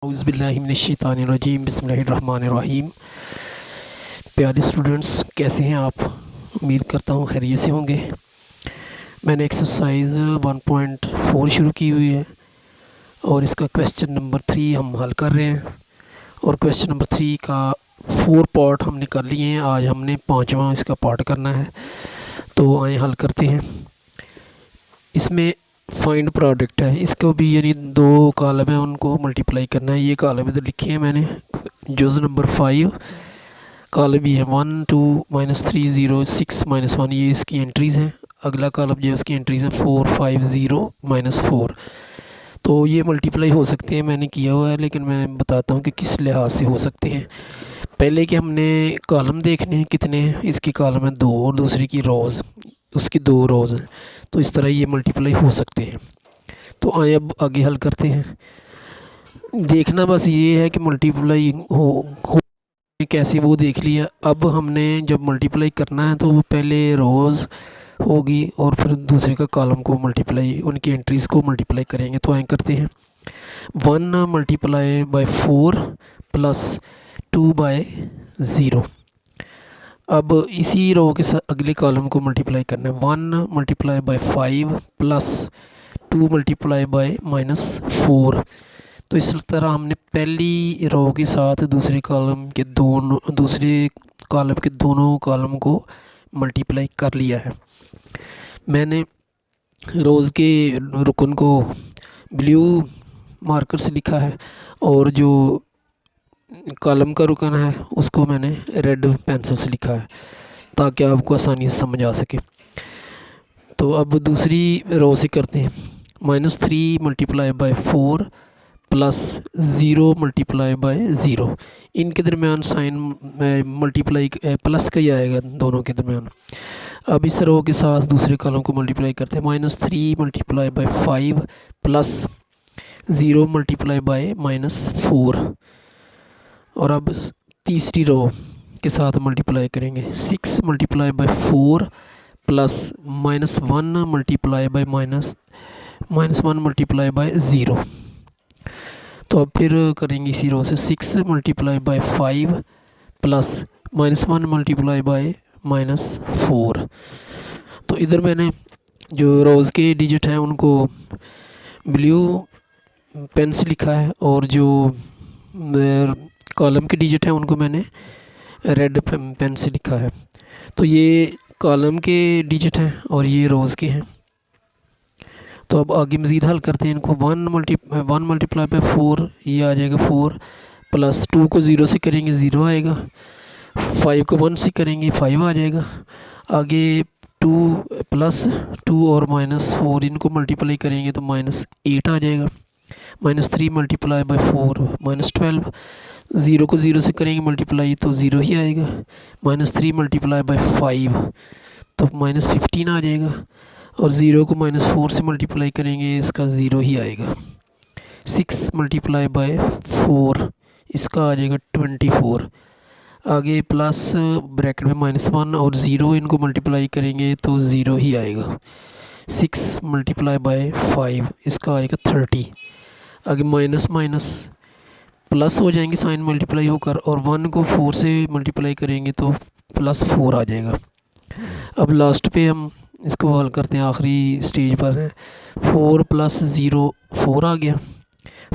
औज़ुबिल्लाहिमिनश्शैतानिर्रजीम बिस्मिल्लाहिर्रहमानिर्रहीम। प्यारे स्टूडेंट्स, कैसे हैं आप? उम्मीद करता हूँ खैरियत से होंगे। मैंने एक्सरसाइज 1.4 शुरू की हुई है और इसका क्वेश्चन नंबर 3 हम हल कर रहे हैं और क्वेश्चन नंबर 3 का 4 पार्ट हमने कर लिए हैं। आज हमने 5वां इसका पार्ट करना है, तो आए हल करते हैं। इसमें फाइंड प्रोडक्ट है, इसको भी यानी दो कॉलम है उनको मल्टीप्लाई करना है। ये कॉलम इधर लिखे हैं मैंने, जुज़ नंबर 5 कॉलम भी है 1 2 -3 0 6 -1, ये इसकी एंट्रीज़ हैं। अगला कॉलम जो है उसकी एंट्रीज़ हैं 4 5 0 -4। तो ये मल्टीप्लाई हो सकते हैं, मैंने किया हुआ है, लेकिन मैं बताता हूँ कि किस लिहाज से हो सकते हैं। पहले कि हमने कॉलम देखने हैं कितने हैं। इसकी कॉलम है 2 और दूसरी की रोज़, उसकी 2 रोज़ हैं, तो इस तरह ये मल्टीप्लाई हो सकते हैं। तो आए अब आगे हल करते हैं। देखना बस ये है कि मल्टीप्लाई हो कैसे, वो देख लिया। अब हमने जब मल्टीप्लाई करना है तो वो पहले रोज़ होगी और फिर दूसरे का कॉलम को मल्टीप्लाई, उनकी एंट्रीज़ को मल्टीप्लाई करेंगे। तो आए करते हैं 1 मल्टीप्लाई बाय 4 प्लस 2 बाय 0। अब इसी रो के साथ अगले कॉलम को मल्टीप्लाई करना है। 1 multiply by 5 plus 2 multiply by -4। तो इस तरह हमने पहली रो के साथ दूसरे कॉलम के दोनों कॉलम को मल्टीप्लाई कर लिया है। मैंने रोज़ के रुकन को ब्लू मार्कर से लिखा है और जो कॉलम का रुकन है उसको मैंने रेड पेंसिल से लिखा है ताकि आपको आसानी से समझ आ सके। तो अब दूसरी रो से करते हैं। -3 multiply by 4 plus 0 multiply by 0। इनके दरमियान साइन मल्टीप्लाई प्लस का ही आएगा दोनों के दरमियान। अब इस रो के साथ दूसरे कॉलम को मल्टीप्लाई करते हैं। -3 multiply by 5 plus 0 multiply by -4। और अब तीसरी रो के साथ मल्टीप्लाई करेंगे। 6 multiply by 4 plus -1 multiply by -1 multiply by 0। तो अब फिर करेंगे इसी रो से 6 multiply by 5 plus -1 multiply by -4। तो इधर मैंने जो रोज़ के डिजिट हैं उनको ब्लू पेन से लिखा है और जो कॉलम के डिजिट हैं उनको मैंने रेड पेन से लिखा है। तो ये कॉलम के डिजिट हैं और ये रोज़ के हैं। तो अब आगे मज़ीद हल करते हैं इनको। 1 मल्टीप्लाई बाय 4, ये आ जाएगा 4 प्लस 2 को 0 से करेंगे 0 आएगा। 5 को 1 से करेंगे 5 आ जाएगा। आगे 2 प्लस 2 और -4 इनको मल्टीप्लाई करेंगे तो -8 आ जाएगा। -3 मल्टीप्लाई बाय 4 -12। 0 को 0 से करेंगे मल्टीप्लाई तो 0 ही आएगा। -3 मल्टीप्लाई बाय 5 तो -15 आ जाएगा और 0 को -4 से मल्टीप्लाई करेंगे इसका 0 ही आएगा। 6 मल्टीप्लाई बाय 4 इसका आ जाएगा 24। आगे प्लस ब्रैकेट में -1 और 0 इनको मल्टीप्लाई करेंगे तो 0 ही आएगा। 6 मल्टीप्लाई बाय 5 इसका आएगा 30। आगे माइनस माइनस प्लस हो जाएंगे साइन मल्टीप्लाई होकर, और 1 को 4 से मल्टीप्लाई करेंगे तो +4 आ जाएगा। अब लास्ट पे हम इसको हल करते हैं, आखिरी स्टेज पर है। 4 + 0 4 आ गया।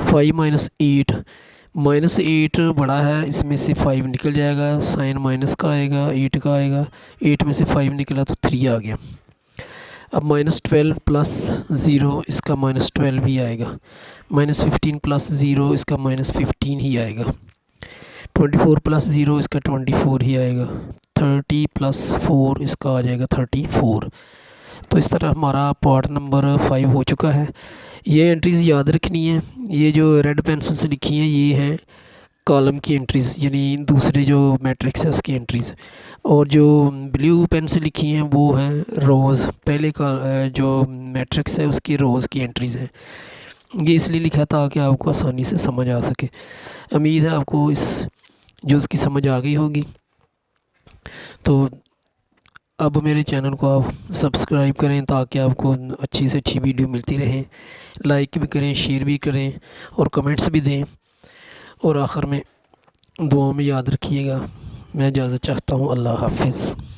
5 - 8 -8 बड़ा है, इसमें से 5 निकल जाएगा, साइन माइनस का आएगा 8 का आएगा। 8 में से 5 निकला तो 3 आ गया। अब -12 + 0 इसका -12 ही आएगा। -15 + 0 इसका -15 ही आएगा। 24 + 0 इसका 24 ही आएगा। 30 + 4 इसका आ जाएगा 34। तो इस तरह हमारा पार्ट नंबर 5 हो चुका है। ये एंट्रीज़ याद रखनी है। ये जो रेड पेंसिल से लिखी हैं ये हैं कॉलम की एंट्रीज़, यानी दूसरे जो मैट्रिक्स है उसकी एंट्रीज़, और जो ब्लू पेन से लिखी हैं वो हैं रोज़, पहले का जो मैट्रिक्स है उसकी रोज़ की एंट्रीज़ हैं। ये इसलिए लिखा था कि आपको आसानी से समझ आ सके। उम्मीद है आपको इस जो उसकी समझ आ गई होगी। तो अब मेरे चैनल को आप सब्सक्राइब करें ताकि आपको अच्छी से अच्छी वीडियो मिलती रहे। लाइक भी करें, शेयर भी करें और कमेंट्स भी दें। और आखिर में दुआ में याद रखिएगा। मैं इजाज़त चाहता हूँ। अल्लाह हाफ़िज़।